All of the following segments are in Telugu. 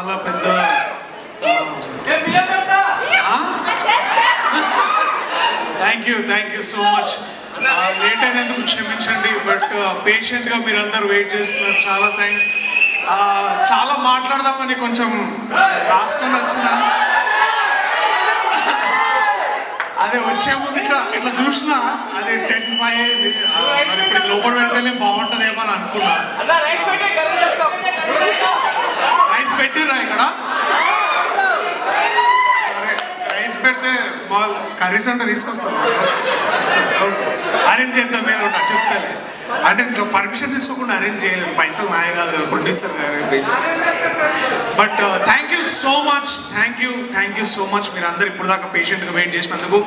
చాలా పెద్ద thank you so much. Late అయినందుకు క్షమించండి, బట్ పేషెంట్గా మీరందరూ వెయిట్ చేస్తున్నారు. చాలా థ్యాంక్స్. చాలా మాట్లాడదామని కొంచెం రాసుకొని వచ్చిన, అదే వచ్చే ముందు ఇట్లా చూసినా అది 10-5 అయింది. మరి ఇప్పుడు లోపల పెడితేనే బాగుంటుందేమో అని అనుకున్నా. రైస్ పెట్టిరా ఇక్కడ? సరే, రైస్ పెడితే బాల్ కర్రీస్ అంటే తీసుకొస్తాం, అరేంజ్ చేద్దాం. మేము చెప్తాలే అంటే ఇట్లా పర్మిషన్ తీసుకోకుండా అరేంజ్ చేయలేదు, పైసలు నాయ కాదు కదా, ప్రొడ్యూసర్ గారు పైసలు. But thank you so much మీరు అందరు ఇప్పుడు దాకా పేషెంట్గా వెయిట్ చేసినందుకు.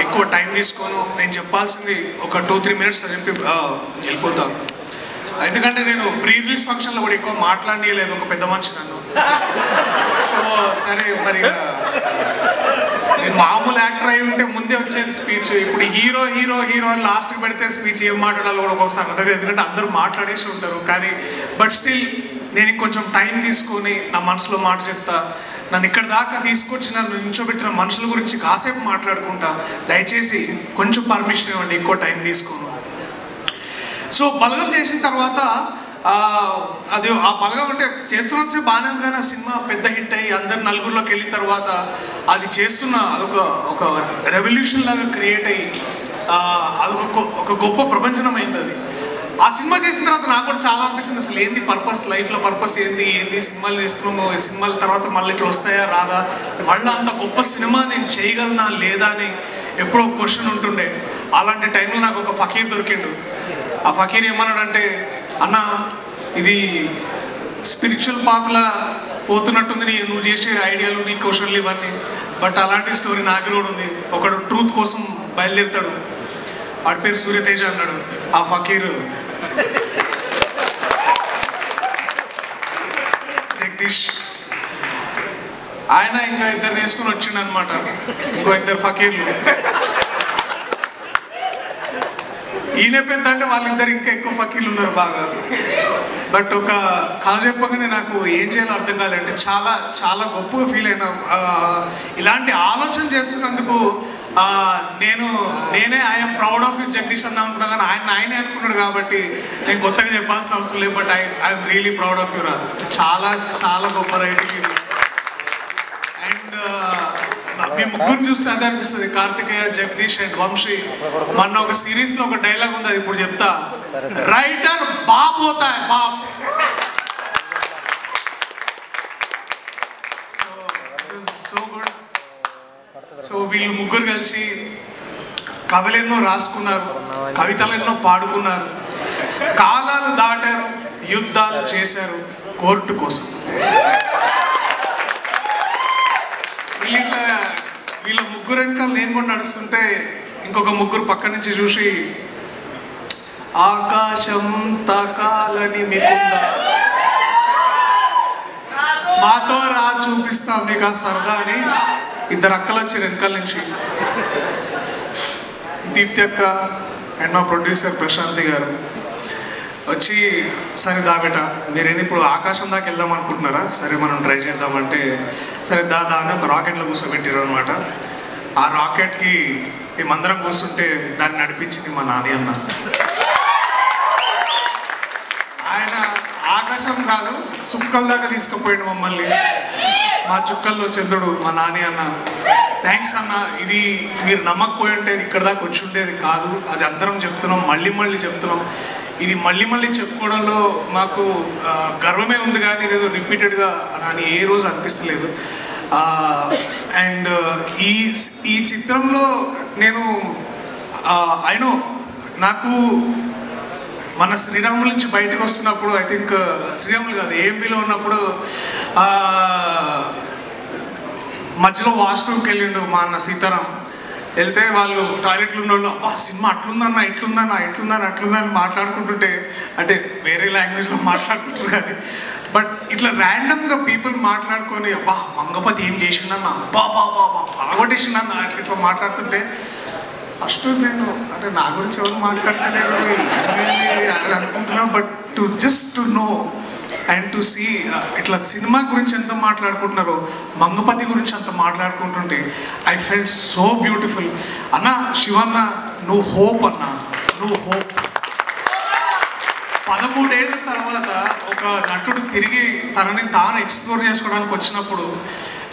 ఎక్కువ టైం తీసుకోను, నేను చెప్పాల్సింది ఒక 2-3 మినిట్స్ చెప్పి వెళ్ళిపోతాను. ఎందుకంటే నేను ప్రీ రిలీజ్ ఫంక్షన్లో కూడా ఎక్కువ మాట్లాడలేదు, ఒక పెద్ద మనిషి నన్ను. సో సరే, మరి నేను మామూలు యాక్టర్ అయి ఉంటే ముందే వచ్చేది స్పీచ్. ఇప్పుడు హీరో హీరో హీరో అని లాస్ట్కి పెడితే స్పీచ్ ఏం మాట్లాడాలో కూడా ఒకసారి అర్థం, ఎందుకంటే అందరూ మాట్లాడేసి ఉంటారు. కానీ బట్ స్టిల్ నేను ఇంకొంచెం టైం తీసుకొని నా మనసులో మాట చెప్తా. నన్ను ఇక్కడ దాకా తీసుకొచ్చి నన్ను నించోబెట్టిన మనుషుల గురించి కాసేపు మాట్లాడుకుంటా. దయచేసి కొంచెం పర్మిషన్ ఇవ్వండి, ఎక్కువ టైం తీసుకోను. సో బలగం చేసిన తర్వాత అది ఆ బలగం అంటే చేస్తున్నసే బాగానే ఉంది, కానీ ఆ సినిమా పెద్ద హిట్ అయ్యి అందరు నలుగురిలోకి వెళ్ళిన తర్వాత అది చేస్తున్న అదొక రెవల్యూషన్ లాగా క్రియేట్ అయ్యి ఒక గొప్ప ప్రపంచనం అయింది అది. ఆ సినిమా చేసిన తర్వాత నాకు కూడా చాలా అనిపించింది, అసలు ఏంది పర్పస్, లైఫ్లో పర్పస్ ఏంది, సినిమాలు చేస్తున్నాము, సినిమాల తర్వాత మళ్ళీ ఇట్లా వస్తాయా రాదా, మళ్ళీ అంత గొప్ప సినిమా నేను చేయగలనా లేదా అని ఎప్పుడో క్వశ్చన్ ఉంటుండే. అలాంటి టైంలో నాకు ఒక ఫకీర్ దొరికిండు. ఆ ఫకీర్ ఏమన్నాడంటే, అన్న ఇది స్పిరిచువల్ పాత్రలా పోతున్నట్టుంది నువ్వు చేసే ఐడియాలు, నీ క్వశ్చన్లు ఇవన్నీ, బట్ అలాంటి స్టోరీ నా దగ్గర కూడా ఉంది. ఒకడు ట్రూత్ కోసం బయలుదేరుతాడు, వాడి పేరు సూర్యతేజ అన్నాడు. ఆ ఫకీర్ జగదీష్, ఆయన ఇంకా ఇద్దరు వేసుకుని వచ్చిండు అనమాట, ఇంకో ఇద్దరు ఫకీర్లు. ఈయన పెద్ద అంటే వాళ్ళిద్దరు ఇంకా ఎక్కువ ఫకీర్లు ఉన్నారు బాగా. బట్ ఒక కథ చెప్పగానే నాకు ఏం చేయాలో అర్థం కాలేంటే చాలా చాలా గొప్పగా ఫీల్ అయినా. ఇలాంటి ఆలోచన చేస్తున్నందుకు నేనే I'm proud of you Jagadish అన్న అనుకున్నా, కానీ ఆయనే అనుకున్నాడు కాబట్టి నేను కొత్తగా చెప్పాల్సిన అవసరం లేదు. But I'm really proud of you రా, చాలా చాలా గొప్ప రైటింగ్ ఇది. అండ్ మీ ముగ్గురు చూస్తే అదే అనిపిస్తుంది, కార్తికేయ, జగదీష్ అండ్ వంశీ. మొన్న ఒక సిరీస్లో ఒక డైలాగ్ ఉంది, అది ఇప్పుడు చెప్తా. రైటర్ బాప్ హోతా హై, బాప్. So good. సో వీళ్ళు ముగ్గురు కలిసి కథలు ఎన్నో రాసుకున్నారు, కవితలు ఎన్నో పాడుకున్నారు, కాలాలు దాటారు, యుద్ధాలు చేశారు కోర్టు కోసం. వీళ్ళ ముగ్గురు వెనకాల నేను కూడా నడుస్తుంటే ఇంకొక ముగ్గురు పక్క నుంచి చూసి, ఆకాశం తాకాలని మీకుందా, మాతో రా చూపిస్తా మీకు ఆ సరదా అని ఇద్దరు అక్కలు వచ్చారు వెనకాల నుంచి. దీప్తి అక్క అండ్ మా ప్రొడ్యూసర్ ప్రశాంతి గారు వచ్చి, సరే దాబేట మీరేంది ఇప్పుడు ఆకాశం దాకా వెళ్దాం అనుకుంటున్నారా, సరే మనం ట్రై చేద్దామంటే సరే దాన్ని ఒక రాకెట్లో కూర్చోబెట్టారు అనమాట. ఆ రాకెట్కి మేమందరం కూర్చుంటే దాన్ని నడిపించింది మా నాని అన్న. ఆయన ఆకాశం కాదు సుక్కల దాకా తీసుకుపోయాడు మమ్మల్ని, మా చుక్కల్లో చంద్రుడు మా నాని అన్న. థ్యాంక్స్ అన్న, ఇది మీరు నమ్మకపోయి ఉంటే ఇక్కడ దాకా వచ్చి ఉండేది కాదు. అది అందరం చెప్తున్నాం, మళ్ళీ చెప్తున్నాం. ఇది మళ్ళీ చెప్పుకోవడంలో మాకు గర్వమే ఉంది, కానీ ఏదో రిపీటెడ్గా అని ఏ రోజు అనిపిస్తలేదు. అండ్ ఈ చిత్రంలో నేను అయినో నాకు మన శ్రీరాముల నుంచి బయటకు వస్తున్నప్పుడు, ఐ థింక్ శ్రీరాములు కాదు ఏఎంబీలో ఉన్నప్పుడు మధ్యలో వాష్రూమ్కి వెళ్ళిండు మా అన్న సీతారాం. వెళ్తే వాళ్ళు టాయిలెట్లు ఉన్న వాళ్ళు, అబ్బా సినిమా అట్లుందన్న అట్లుందని మాట్లాడుకుంటుంటే, అంటే వేరే లాంగ్వేజ్లో మాట్లాడుకుంటారు కానీ, బట్ ఇట్లా ర్యాండమ్గా పీపుల్ మాట్లాడుకొని, అబ్బా మంగపతి ఏం చేసిండన్న, అబ్బా పగొట్టేసిండన్న ఇట్లా మాట్లాడుతుంటే ఫస్ట్ నేను అంటే నా గురించి ఎవరు మాట్లాడతలేరు అని అనుకుంటున్నా. But just to know and to see ఇట్లా సినిమా గురించి ఎంత మాట్లాడుకుంటున్నారో మంగపతి గురించి అంత మాట్లాడుకుంటుంటే ఐ ఫెల్ట్ సో బ్యూటిఫుల్. అన్న శివన్న, నువ్వు హోప్ అన్న, నువ్వు హోప్. 13 ఏళ్ళ తర్వాత ఒక నటుడు తిరిగి తనని తాను ఎక్స్ప్లోర్ చేసుకోవడానికి వచ్చినప్పుడు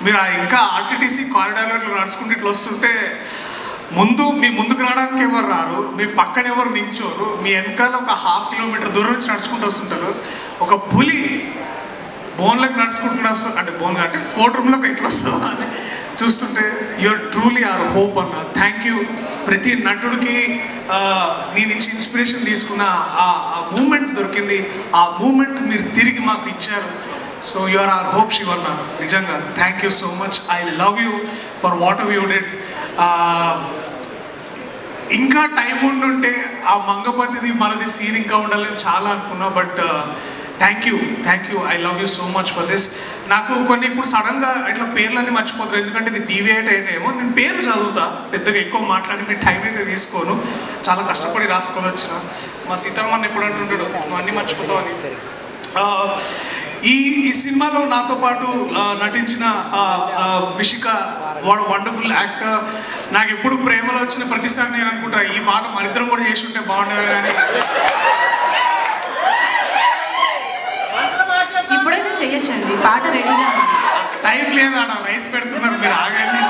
మీరు ఇంకా ఆర్టీటీసీ కారిడార్లో ఇట్లా నడుచుకుంటూ ఇట్లా వస్తుంటే మీ ముందుకు రావడానికి ఎవరు రారు, మీ పక్కన ఎవరు నించోరు, మీ వెనకాల ఒక 1/2 కిలోమీటర్ దూరం నుంచి నడుచుకుంటూ వస్తుంటారు. ఒక పులి బోన్లోకి నడుచుకుంటున్నా అంటే బోన్ అంటే కోర్ట్ రూమ్లోకి ఎట్లా వస్తుందా అని చూస్తుంటే యూఆర్ ట్రూలీ ఆర్ హోప్ అన్న. Thank you. ప్రతి నటుడికి నీ నుంచి ఇన్స్పిరేషన్ తీసుకున్న ఆ మూమెంట్ దొరికింది, ఆ మూమెంట్ మీరు తిరిగి మాకు ఇచ్చారు. So you're our hope Shivanna. నిజంగా thank you so much. I love you for whatever you did. ఇంకా టైం ఉండుంటే ఆ మంగపతిది మనది సీన్ ఇంకా ఉండాలని చాలా అనుకున్నా. But thank you. I love you so much for this. నాకు కొన్ని ఇప్పుడు సడన్గా ఇట్లా పేర్లన్నీ మర్చిపోతారు, ఎందుకంటే ఇది డీవియేట్ ఏమో. నేను పేరు చదువుతా, పెద్దగా ఎక్కువ మాట్లాడి మీ టైం అయితే తీసుకోను, చాలా కష్టపడి రాసుకొని వచ్చిన. మా సీతారామన్ ఎప్పుడు అంటుంటాడు నువ్వు అన్నీ మర్చిపోతావు అని. ఈ సినిమాలో నాతో పాటు నటించిన విషిక, వాడు వండర్ఫుల్ యాక్టర్. నాకు ఎప్పుడు ప్రేమలో వచ్చిన ప్రతిసారి నేను అనుకుంటా ఈ మాట మరిద్దరం కూడా చేసి ఉంటే బాగుండేది, కానీ ఇప్పుడైనా చెయ్యొచ్చండి, పాట రెడీగా. టైం లేదా, రైస్ పెడుతున్నారు మీరు ఆగండి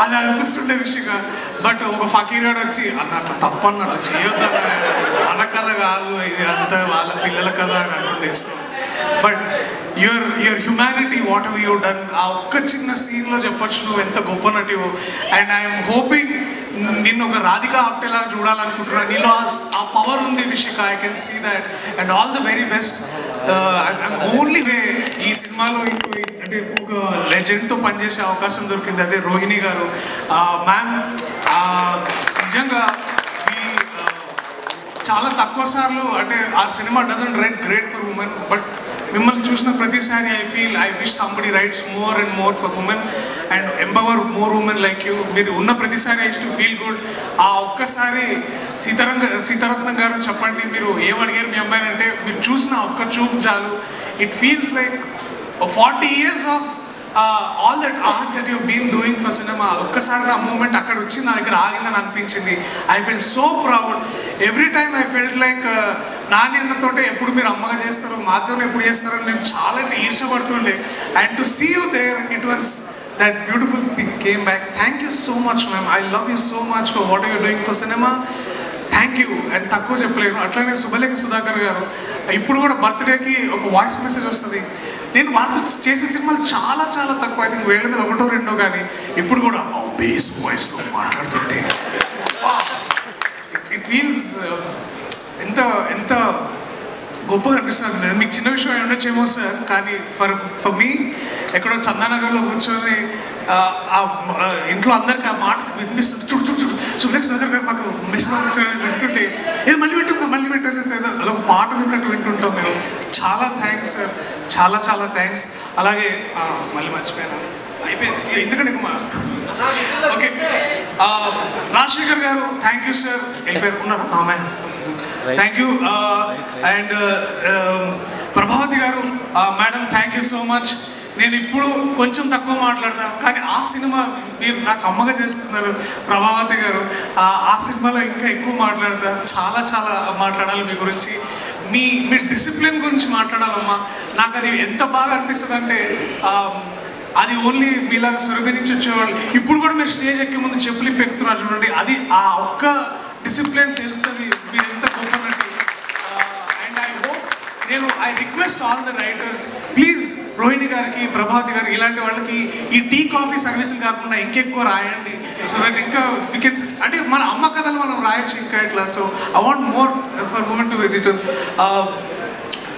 అది అనిపిస్తుండే విషయంగా. బట్ ఒక ఫకీరాడు వచ్చి అన్న అట్లా తప్పన్నాడు, చేయొద్దా, మన కథ కాదు ఇది, అంతా వాళ్ళ పిల్లల కథ అని అంటుండే. So but your humanity, what ever you done, ఆ ఒక్క చిన్న సీన్లో చెప్పొచ్చు నువ్వు ఎంత గొప్ప నటివో. అండ్ ఐఎమ్ హోపింగ్ నిన్ను ఒక రాధికా ఆప్టేలాగా చూడాలనుకుంటున్నాను. నీలో ఆ పవర్ ఉంది Vishika, I can see that. And all the very best. Only way ఈ సినిమాలో అంటే ఒక లెజెండ్తో పనిచేసే అవకాశం దొరికింది, అదే రోహిణి గారు. మ్యామ్ నిజంగా చాలా తక్కువ సార్లు అంటే ఆ cinema doesn't right great for women, but మిమ్మల్ని చూసిన ప్రతిసారి I wish somebody rights more and more for women and empower more women like you. మీరు ఉన్న ప్రతిసారి ఐ టు ఫీల్ గుడ్. ఆ ఒక్కసారి సీతారత్నం గారు చెప్పండి, మీరు ఏమడిగారు మీ అమ్మాయిని అంటే మీరు చూసిన ఒక్క చూపు చాలు, it feels like 40 years of all that art that you've been doing for cinema. ఒక్కసారి ఆ మూమెంట్ అక్కడ వచ్చి నా దగ్గర ఆగిందని అనిపించింది. I felt so proud. Every time I felt like Nani అన్నతోటే ఎప్పుడు మీరు అమ్మగా చేస్తారు, మాత్రం ఎప్పుడు చేస్తారని నేను చాలా ఈర్షపడుతుండే. And to see you there, it was that beautiful thing came back. Thank you so much ma'am. I love you so much for what you doing for cinema. Thank you. And తక్కువ చెప్పలేను. అట్లానే శుభలేఖ సుధాకర్ గారు ఇప్పుడు కూడా బర్త్డేకి ఒక వాయిస్ మెసేజ్ వస్తుంది. నేను వారితో చేసే సినిమాలు చాలా చాలా తక్కువ, ఐ థింక్ వేళ్ళ మీద 1 or 2 కానీ ఇప్పుడు కూడా బేస్ వాయిస్లో మాట్లాడుతుంటే ఇట్ మీన్స్ ఎంత గొప్పగా అనిపిస్తుంది. మీకు చిన్న విషయం ఉండొచ్చేమో సార్, కానీ ఫర్ మీ ఎక్కడో చందానగర్లో కూర్చొని ఇంట్లో అందరికి ఆ మాట వినిపిస్తుంది. చూడు సుబ్లేఖ సుధాకర్ గారు మాకు మెసేజ్ వింటుంటే ఏదో మళ్ళీ పెట్టండి అదొక పాట వింటూ వింటుంటాం మేము. చాలా థ్యాంక్స్ సార్, చాలా చాలా థ్యాంక్స్. అలాగే మళ్ళీ మర్చిపోయాను, అయిపోయింది ఎందుకంటే ఓకే. రాజశేఖర్ గారు థ్యాంక్ యూ సార్. వెళ్ళిపోయారు ఉన్నారా? ఆమె థ్యాంక్ యూ. అండ్ ప్రభావతి గారు madam thank you so much. నేను ఇప్పుడు కొంచెం తక్కువ మాట్లాడతాను, కానీ ఆ సినిమా మీరు నాకు అమ్మగా చేస్తున్నారు ప్రభావతి గారు. ఆ సినిమాలో ఇంకా ఎక్కువ మాట్లాడతా, చాలా చాలా మాట్లాడాలి మీ గురించి. మీ డిసిప్లిన్ గురించి మాట్లాడాలమ్మా. నాకు అది ఎంత బాగా అనిపిస్తుంది అంటే అది ఓన్లీ మీలాగా సురభి నుంచి వచ్చేవాళ్ళు ఇప్పుడు కూడా మీరు స్టేజ్ ఎక్కే ముందు చెప్పులు పెక్కుతున్నారు చూడండి, అది ఆ ఒక్క డిసిప్లిన్ తెలుస్తుంది మీరు ఎంత గొప్పనండి. And I request all the writers, please Rohini గారికి, ప్రభావతి గారికి, ఇలాంటి వాళ్ళకి ఈ టీ కాఫీ సర్వీసులు కాకుండా ఇంకెక్కువ రాయండి. సో దట్ ఇంకా వికెన్స్ అంటే మన అమ్మ కథలు మనం రాయొచ్చు ఇంకా ఇట్లా. So I want more for moment to return.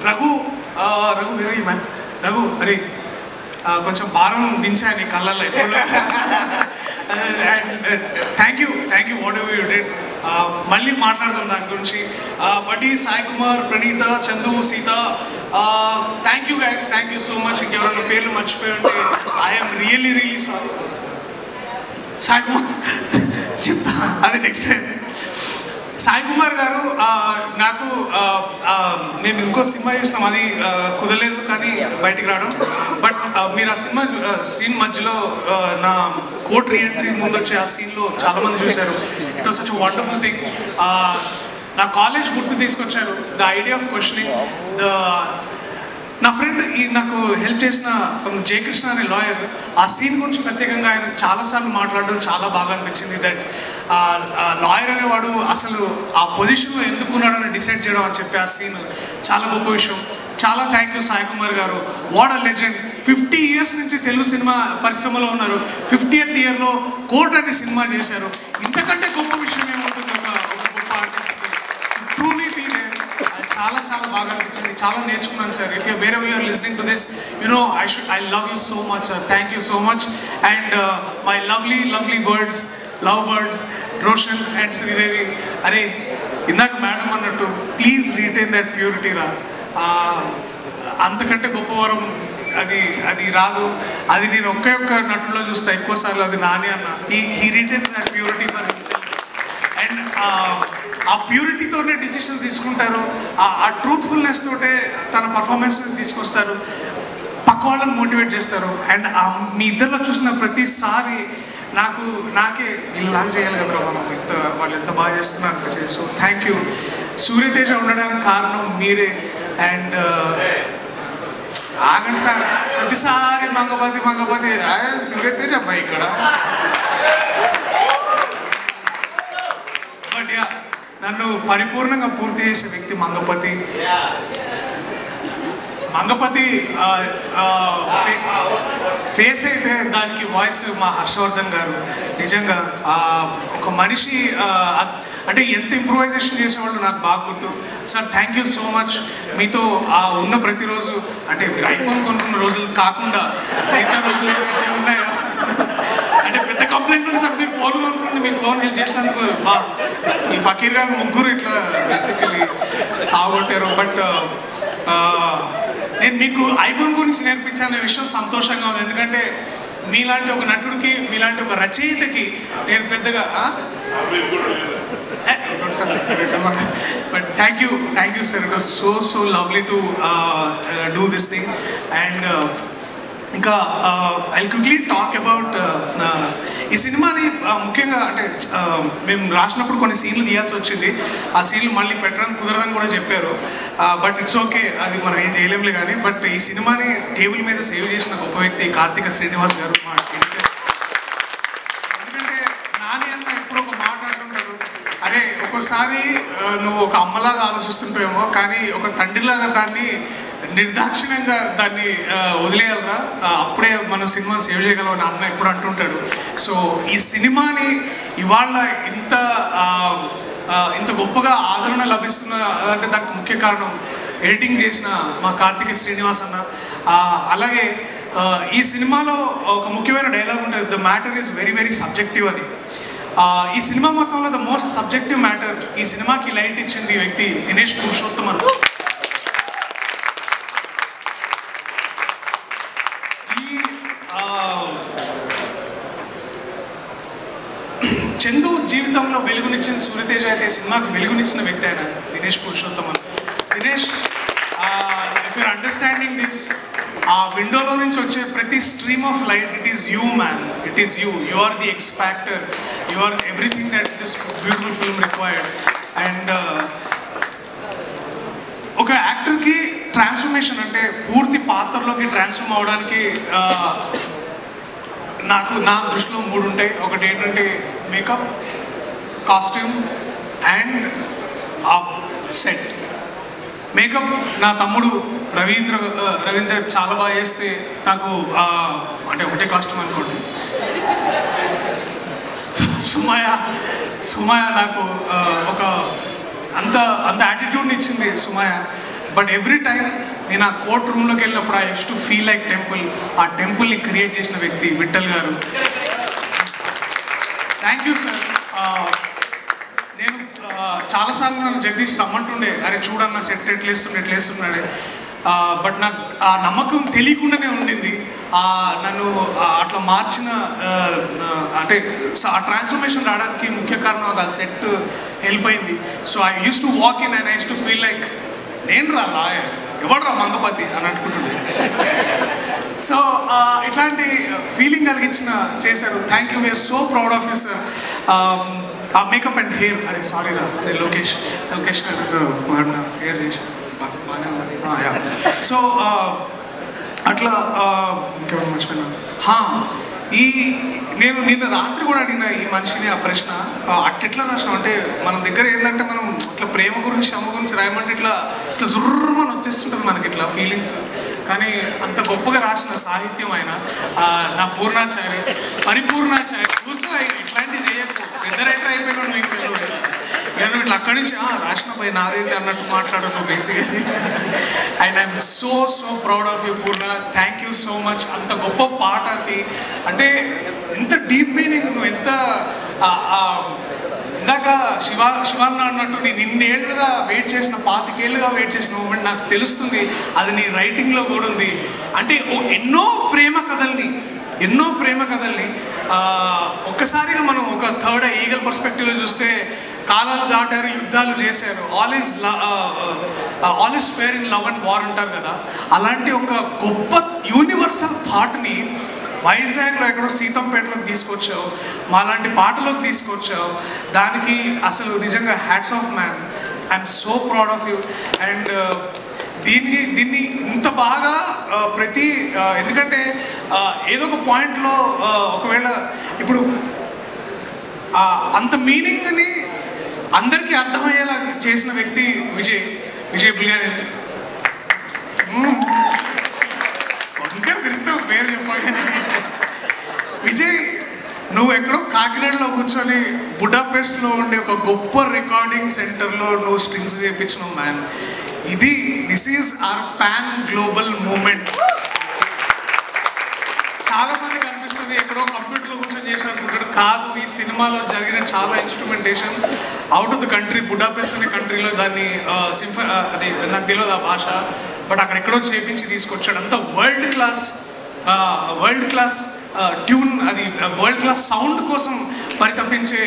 Raghu very man Raghu, అరే కొంచెం భారం దించాను ఈ కళ్ళల్లో ఎప్పుడు. Thank you whatever you did. మళ్ళీ మాట్లాడదాం దాని గురించి. Buddy, Sai Kumar, Praneetha, Chandu, Seetha, thank you guys, thank you so much. ఇంకెవరైనా పేర్లు మర్చిపోయి ఉంటే I'm really sorry. Sai Kumar చెప్తా, అదే నెక్స్ట్ టైం. సాయి కుమార్ గారు నాకు ఇంకో సినిమా చేసినాం, అది కుదరలేదు కానీ బయటికి రావడం. బట్ మీరు ఆ సినిమా సీన్ మధ్యలో నా కోర్ట్ రీఎంట్రీ ముందు వచ్చే ఆ సీన్లో చాలామంది చూశారు. It was such wonderful thing. నా కాలేజ్ గుర్తు తీసుకొచ్చారు. ద ఐడియా ఆఫ్ క్వశ్చనింగ్ నా ఫ్రెండ్ నాకు హెల్ప్ చేసిన జయకృష్ణ అనే లాయర్, ఆ సీన్ గురించి ప్రత్యేకంగా ఆయన చాలాసార్లు మాట్లాడడం చాలా బాగా అనిపించింది. దట్ లాయర్ అనేవాడు అసలు ఆ పొజిషన్లో ఎందుకు ఉన్నాడని డిసైడ్ చేయడం అని చెప్పి ఆ సీన్ చాలా గొప్ప విషయం. చాలా థ్యాంక్ యూ సాయి కుమార్ గారు, వాట్ అ లెజెండ్. 50 years నుంచి తెలుగు సినిమా పరిశ్రమలో ఉన్నారు. 50th yearలో కోర్ట్ అనే సినిమా చేశారు. ఇంతకంటే గొప్ప విషయం ఏమవుతుంది ఒక గొప్ప ఆర్టిస్ట్ ట్రూలీ బీ దేర్. చాలా చాలా బాగా అనిపించింది, చాలా నేర్చుకున్నాను sir. If you wherever you're listening to this, I love you so much sir. Thank you so much. And my lovely birds, love birds, Roshan and Sridevi. అరే ఇందాక మేడం అన్నట్టు ప్లీజ్ రీటైన్ దట్ ప్యూరిటీ రా. అంతకంటే గొప్ప వరం అది రాదు. అది నేను ఒక్క నటుల్లో చూస్తా ఎక్కువసార్లు, అది నాని అన్న. He retains that purity for himself. And ఆ ప్యూరిటీతోనే డిసిషన్స్ తీసుకుంటారు, ఆ ట్రూత్ఫుల్నెస్ తోటే తన పర్ఫార్మెన్సెస్ తీసుకొస్తారు, పక్క వాళ్ళని మోటివేట్ చేస్తారు. అండ్ మీ ఇద్దరిలో చూసిన ప్రతిసారి నాకే ఇలాగ చేయాలి కదా మనం, వాళ్ళు ఎంత బాగా చేస్తున్నారు అనిపించేది. So thank you. సూర్యతేజ ఉండడానికి కారణం మీరే. అండ్ ఆగండి సార్, ప్రతిసారి మంగపతి సూర్యతేజ అబ్బాయి ఇక్కడ. బట్ యా, నన్ను పరిపూర్ణంగా పూర్తి చేసే వ్యక్తి మంగపతి. ఫేస్ అయితే దానికి వాయిస్ మా హర్షవర్ధన్ గారు. నిజంగా ఒక మనిషి అంటే ఎంత ఇంప్రూవైజేషన్ చేసేవాళ్ళు నాకు బాగా గుర్తు. Sir thank you so much. మీతో ఉన్న ప్రతిరోజు, అంటే మీరు ఐఫోన్ కొనుక్కున్న రోజులు కాకుండా మిగతా రోజులు ఏమైతే ఉన్నాయో, అంటే పెద్ద కంప్లైంట్ ఉంది సార్, మీరు ఫోన్ కొనుక్కుంటే మీకు ఫోన్ హెల్ప్ చేసినందుకు ఈ ఫకీర్ గారు ముగ్గురు ఇట్లా బేసికలీ సాగొట్టారు. బట్ నేను మీకు ఐఫోన్ గురించి నేర్పించాలనే విషయం సంతోషంగా ఉంది. ఎందుకంటే మీలాంటి ఒక నటుడికి, మీలాంటి ఒక రచయితకి నేను పెద్దగా but thank you sir. It was so lovely to do this thing. And ఇంకా ఐ క్విక్లీ టాక్ అబౌట్ ఈ సినిమాని. ముఖ్యంగా అంటే మేము రాసినప్పుడు కొన్ని సీన్లు తీయాల్సి వచ్చింది. ఆ సీన్లు మళ్ళీ పెట్టడానికి కుదరదని కూడా చెప్పారు. బట్ ఇట్స్ ఓకే, అది మనం ఏం చేయలేములే కానీ. బట్ ఈ సినిమాని టేబుల్ మీద సేవ్ చేసిన గొప్ప వ్యక్తి కార్తిక శ్రీనివాస్ గారు. మా ఎందుకంటే నాని అన్న ఎప్పుడో ఒక మాట్లాడుతుంటారు, అరే ఒక్కోసారి నువ్వు ఒక అమ్మలాగా ఆలోచిస్తుంటావేమో, కానీ ఒక తండ్రిలాగా దాన్ని నిర్దాక్షిణ్యంగా దాన్ని వదిలేయాలరా, అప్పుడే మనం సినిమాని సేవ్ చేయగలం అని అన్న ఎప్పుడు అంటుంటాడు. సో ఈ సినిమాని ఇవాళ ఇంత గొప్పగా ఆదరణ లభిస్తున్న అంటే దానికి ముఖ్య కారణం ఎడిటింగ్ చేసిన మా కార్తిక శ్రీనివాస్ అన్న. అలాగే ఈ సినిమాలో ఒక ముఖ్యమైన డైలాగ్ ఉంటుంది, the matter is very very subjective అని. ఈ సినిమా మొత్తంలో ద మోస్ట్ సబ్జెక్టివ్ మ్యాటర్, ఈ సినిమాకి లైట్ ఇచ్చింది ఈ వ్యక్తి దినేష్ పురుషోత్తమన్. చందు జీవితంలో వెలుగునిచ్చిన సూర్యతేజ అయితే సినిమాకి వెలుగునిచ్చిన వ్యక్తి ఆయన Dinesh Purushothaman. Dinesh, if you're understanding this, ఆ విండోలో నుంచి వచ్చే ప్రతి stream of light, it is you man, it is you. You are the X factor, you are everything that this beautiful film required. And ఒక యాక్టర్కి ట్రాన్స్ఫర్మేషన్ అంటే పూర్తి పాత్రలోకి ట్రాన్స్ఫార్మ్ అవడానికి నా దృష్టిలో 3 ఉంటాయి. ఒకటి ఏంటంటే makeup, costume and set. Makeup నా తమ్ముడు రవీందర్ చాలా బాగా చేస్తే నాకు అంటే ఒకటే కాస్ట్యూమ్ అనుకోండి. సుమయ నాకు ఒక అంత యాటిట్యూడ్ని ఇచ్చింది సుమయ. బట్ ఎవ్రీ టైం నేను ఆ కోర్ట్ రూమ్లోకి వెళ్ళినప్పుడు I use to feel like temple. ఆ టెంపుల్ని క్రియేట్ చేసిన వ్యక్తి విఠల్ గారు. Thank you sir. నేను చాలాసార్లు నన్ను జగదీష్ రమ్మంటుండే, అరే చూడన్న సెట్ ఎట్లేస్తున్నాడే. బట్ నాకు ఆ నమ్మకం తెలియకుండానే ఉండింది. నన్ను అట్లా మార్చిన అంటే ఆ ట్రాన్స్ఫర్మేషన్ రావడానికి ముఖ్య కారణం ఆ సెట్ హెల్ప్ అయింది. So I use to walk in and I use to feel like నేను రా లాయర్, ఎవడరా మంగపతి అని అనుకుంటుండే. సో ఇట్లాంటి ఫీలింగ్ కలిగించిన చేశారు. Thank you, we're so proud of you sir. Makeup and hair, అరే సారీ రా, లోకేష్ గారు హెయిర్ చేశారు. సో అట్లా ఇంకెవరు మర్చిపోయినా, ఈ నేను నిన్న రాత్రి కూడా అడిగిన ఈ మనిషిని ఆ ప్రశ్న, అట్లా రాసినాం అంటే మన దగ్గర ఏంటంటే మనం ఇట్లా ప్రేమ గురించి అమ్మ గురించి రాయమంటే ఇట్లా జుర్రమని వచ్చేస్తుంటుంది మనకి ఇట్లా ఫీలింగ్స్. కానీ అంత గొప్పగా రాసిన సాహిత్యం ఆయన నా పూర్ణాచారి, పరిపూర్ణాచారి. కూర్చోయి ఇట్లాంటివి చేయకు, పెద్ద రైటర్ అయిపోయినా నువ్వు ఇంకా నేను ఇట్లా అక్కడి నుంచి రాసిన పోయి నాదేది అన్నట్టు మాట్లాడను బేసిక్గా. And I'm so proud of you Purna. Thank you so much. అంత గొప్ప పాటకి అంటే ఎంత డీప్ మీనింగ్, నువ్వు ఎంత ఇందాక శివాన్న అన్నట్టు నేను ఇన్నేళ్లుగా వెయిట్ చేసిన 25 ఏళ్ళుగా వెయిట్ చేసిన మూమెంట్ నాకు తెలుస్తుంది. అది నీ రైటింగ్లో కూడా ఉంది. అంటే ఎన్నో ప్రేమ కథల్ని ఒక్కసారిగా మనం ఒక థర్డ్ ఈగల్ పర్స్పెక్టివ్లో చూస్తే కాలాలు దాటారు, యుద్ధాలు చేశారు, all is fair in love and war అంటారు కదా. అలాంటి ఒక గొప్ప యూనివర్సల్ థాట్ని వైజాగ్లో ఎక్కడో సీతంపేటలోకి తీసుకొచ్చావు, మాలాంటి పాటలోకి తీసుకొచ్చావు. దానికి అసలు నిజంగా hats off man. I'm so proud of you. And దీన్ని ఇంత బాగా ఎందుకంటే ఏదో ఒక పాయింట్లో ఒకవేళ ఇప్పుడు అంత మీనింగ్ని అందరికీ అర్థమయ్యేలా చేసిన వ్యక్తి విజయ్ బుల్గానే. ఇంకా తిరుగుతావు పేరు చెప్పగానే. విజయ్, నువ్వు ఎక్కడో కాకినాడలో కూర్చొని బుడాపెస్ట్లో ఉండే ఒక గొప్ప రికార్డింగ్ సెంటర్లో నువ్వు స్ట్రింగ్స్ చేయించినావు man. This is our pan global moment. చాలా మందికి అనిపిస్తుంది ఎక్కడో కంప్యూటర్లో కూర్చొని చేసినట్టు. కాదు, ఈ సినిమాలో జరిగిన చాలా instrumentation out of the country. Budapest అనే కంట్రీలో దాన్ని అది నాకు తెలియదు ఆ భాష, బట్ అక్కడ ఎక్కడో చేపించి తీసుకొచ్చాడు. అంత వరల్డ్ క్లాస్ ట్యూన్, అది వరల్డ్ క్లాస్ సౌండ్ కోసం పరితపించే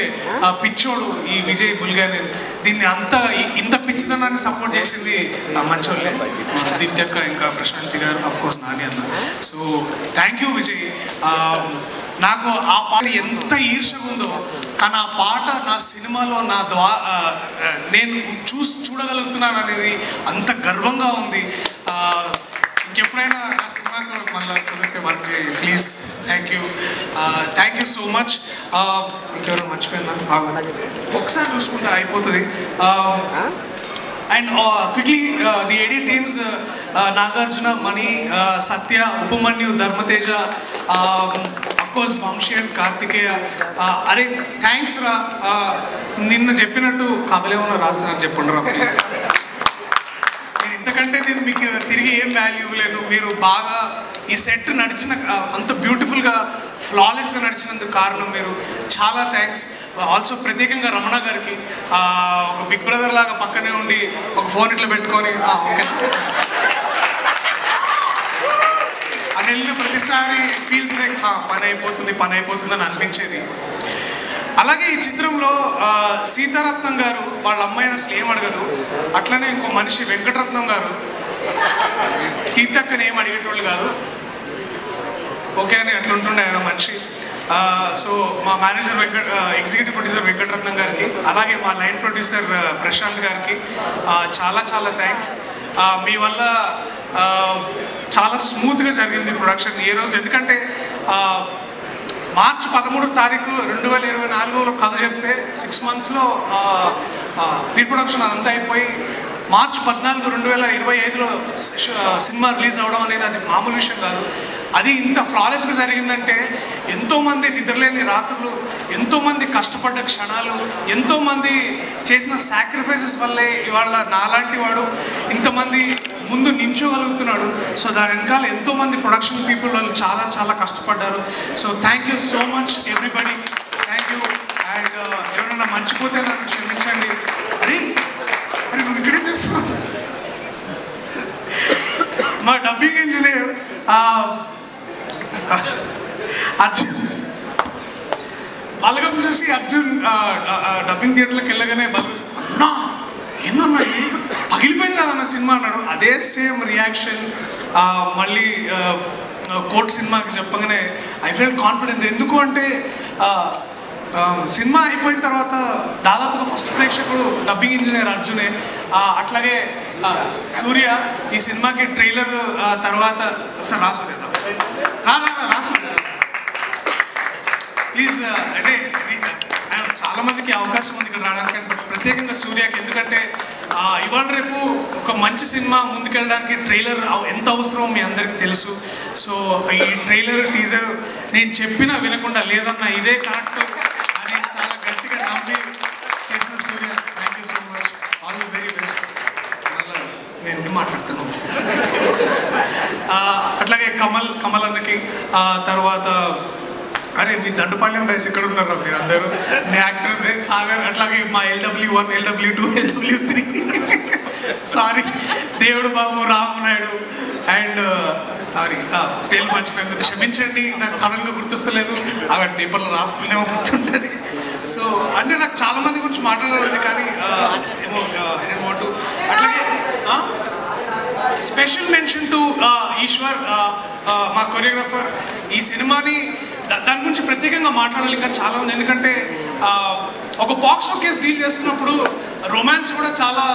పిచ్చోడు ఈ విజయ్ బుల్గానే. దీన్ని ఇంత పిచ్చితనాన్ని సపోర్ట్ చేసింది మంచోళ్ళే, దివ్యక్క, ఇంకా ప్రశాంతి గారు, అఫ్కోర్స్ నాని అన్న. So thank you Vijay. నాకు ఆ పాట ఎంత ఈర్షగా ఉందో, కానీ ఆ పాట నా సినిమాలో నేను చూడగలుగుతున్నాను అనేది అంత గర్వంగా ఉంది. ఇంకెప్పుడైనా నా సినిమాకు మళ్ళీ కుదిరితే వర్క్ చేయి please. Thank you so much. ఇంకెవరైనా మర్చిపోయినా ఒకసారి చూసుకుంటే అయిపోతుంది. And quickly the AD teams, Nagarjuna, Mani, Satya, Upamanyu, Dharmateja, of course Vamsi and Karthikeya. అరే థ్యాంక్స్ రా. నిన్న చెప్పినట్టు కథలేమన్నా రాస్తానని చెప్పండి రా ప్లీజ్. ఎందుకంటే నేను మీకు తిరిగి ఏం వాల్యూ లేదు. మీరు బాగా ఈ సెట్ నడిచిన అంత బ్యూటిఫుల్గా ఫ్లాలెస్గా నడిచినందుకు కారణం మీరు. చాలా థ్యాంక్స్. ఆల్సో ప్రత్యేకంగా రమణ గారికి, ఒక బిగ్ బ్రదర్ లాగా పక్కనే ఉండి ఒక ఫోన్ ఇట్లా పెట్టుకొని ఓకే అని వెళ్ళిన ప్రతిసారి ఫీల్స్ లైక్ పని అయిపోతుంది అని అనిపించేది. అలాగే ఈ చిత్రంలో సీతారత్నం గారు వాళ్ళ అమ్మాయిని అసలు ఏం అడగదు. అట్లనే ఇంకో మనిషి వెంకటరత్నం గారు కీర్తక్కని ఏం అడిగేటోళ్ళు కాదు, ఓకే అని అట్లా ఉంటుండే ఆయన మనిషి. సో మా మేనేజర్ ఎగ్జిక్యూటివ్ ప్రొడ్యూసర్ వెంకటరత్నం గారికి, అలాగే మా లైన్ ప్రొడ్యూసర్ ప్రశాంత్ గారికి చాలా థ్యాంక్స్. మీ వల్ల చాలా స్మూత్గా జరిగింది ప్రొడక్షన్ ఈ రోజు. ఎందుకంటే మార్చి 13వ తారీఖు 2024లో కథ చెప్తే 6 monthsలో ప్రీ ప్రొడక్షన్ అంతా అయిపోయి మార్చి 14, 2025లో సినిమా రిలీజ్ అవ్వడం అనేది అది మామూలు విషయం కాదు. అది ఇంత ఫ్లాలెస్గా జరిగిందంటే ఎంతోమంది నిద్రలేని రాత్రులు, ఎంతోమంది కష్టపడ్డ క్షణాలు, ఎంతోమంది చేసిన సాక్రిఫైసెస్ వల్లే ఇవాళ నాలాంటి వాడు ఇంతమంది ముందు నించోగలుగుతున్నాడు. సో దాని వెనకాల ఎంతోమంది ప్రొడక్షన్ పీపుల్ వాళ్ళు చాలా కష్టపడ్డారు. So thank you so much everybody. Thank you. And ఎవరైనా మర్చిపోతే నన్ను క్షమించండి. అరే నువ్వు ఇక్కడే చేస్తావు. మా డబ్బింగ్ ఇంజనీర్ అర్జున్ బలగం చూసి అర్జున్ డబ్బింగ్ థియేటర్లోకి వెళ్ళగానే బలగం అన్నా ఏందన్నా పగిలిపోయింది కదా అన్న సినిమా అన్నాడు, అదే సేమ్ రియాక్షన్ మళ్ళీ కోర్ట్ సినిమాకి చెప్పగానే ఐ ఫెల్ కాన్ఫిడెంట్. ఎందుకు అంటే సినిమా అయిపోయిన తర్వాత దాదాపుగా ఫస్ట్ ప్రేక్షకుడు డబ్బింగ్ ఇంజనీర్ అర్జునే. అట్లాగే సూర్య ఈ సినిమాకి ట్రైలర్ తర్వాత ఒకసారి రాసు ప్లీజ్. అంటే చాలా మందికి అవకాశం ఉంది ఇక్కడ రావడానికి, ప్రత్యేకంగా సూర్యకి. ఎందుకంటే ఇవాళ రేపు ఒక మంచి సినిమా ముందుకెళ్ళడానికి ట్రైలర్ ఎంత అవసరమో మీ అందరికీ తెలుసు. సో ఈ ట్రైలర్ టీజర్ నేను చెప్పినా వినకుండా లేదన్నా ఇదే కరెక్ట్ అని చాలా గట్టిగా నమ్మి చేసిన Surya, thank you so much, all the very best. నేను మాట్లాడుతాను. అట్లాగే కమల్ అన్నకి, తర్వాత అరే మీ దండపాలెం గైస్ ఎక్కడ ఉన్నారా మీరు అందరూ, మీ యాక్టర్స్ సాగర్, అట్లాగే మా LW1, LW2, LW3, సారీ దేవుడు బాబు, రామనాయుడు అండ్ సారీ పేర్లు మర్చిపోయింది, క్షమించండి, నాకు సడన్గా గుర్తొస్తలేదు, అక్కడ పేపర్లో రాసుకునే గుర్తుంటుంది. సో అంటే నాకు చాలా మంది గురించి మాట్లాడాలి కానీ అట్లాగే స్పెషల్ మెన్షన్ టు ఈశ్వర్, మా కొరియోగ్రాఫర్. ఈ సినిమాని దాని గురించి ప్రత్యేకంగా మాట్లాడాలి ఇంకా చాలా ఉంది. ఎందుకంటే ఒక బాక్స్ ఆఫీస్ డీల్ చేస్తున్నప్పుడు రొమాన్స్ కూడా చాలా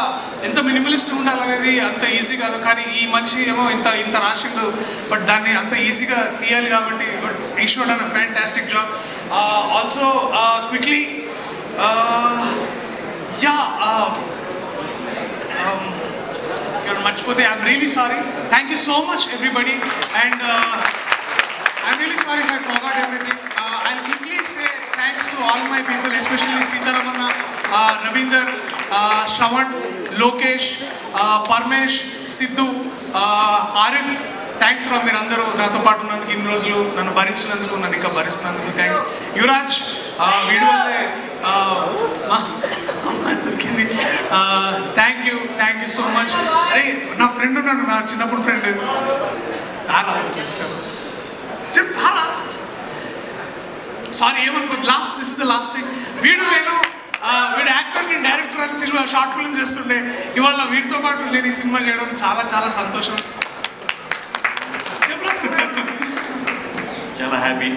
ఎంత మినిమలిస్ట్ ఉండాలనేది అంత ఈజీ కాదు. కానీ ఈ మనిషి ఏమో ఇంత రాసిండు, బట్ దాన్ని అంత ఈజీగా తీయాలి కాబట్టి Eshwar done a fantastic job. Also quickly మర్చిపోతే I'm really sorry. Thank you so much everybody and I'm really sorry if I forgot everything. I'll quickly say thanks to all my people, especially Sitaramana, Ravinder, Shravan, Lokesh, Parmesh, Sidhu, Arif. Thanks రా, మీరు అందరూ నాతో పాటు ఉన్నందుకు, ఇన్ని రోజులు నన్ను భరించినందుకు, నన్ను ఇంకా భరిస్తున్నందుకు థ్యాంక్స్. యువరాజ్ వీడియో వల్లే దొరికింది. Thank you so much. అరే నా ఫ్రెండ్ ఉన్నాడు, నా చిన్నప్పుడు ఫ్రెండ్, సారీ ఏమనుకో, this is the last thing. వీడు యాక్టర్, నేను డైరెక్టర్ అని సినిమా షార్ట్ ఫిల్మ్ చేస్తుండే, ఇవాళ వీటితో పాటు నేను ఈ సినిమా చేయడం చాలా చాలా సంతోషం, చాలా హ్యాపీ.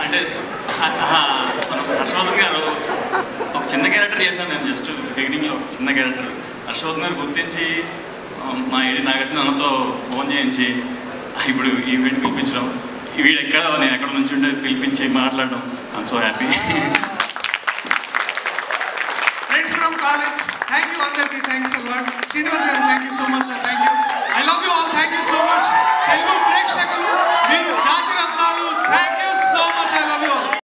అంటే మనం హర్షవర్ధన్ గారు ఒక చిన్న క్యారెక్టర్ చేశాను నేను, జస్ట్ బిగినింగ్లో చిన్న క్యారెక్టర్. హర్షవర్ధన్ గారు గుర్తించి మా ఏడి నాగార్జున అన్నతో ఫోన్ చేయించి ఇప్పుడు ఈవెంట్ పిలిపించడం, వీడు ఎక్కడ నేను ఎక్కడ నుంచి ఉంటే పిలిపించి మాట్లాడడం, I'm so happy. Friends from college, thank you అందరికీ, థ్యాంక్స్ అ లాట్. శ్రీనివాస్ గారు thank you so much, thank you.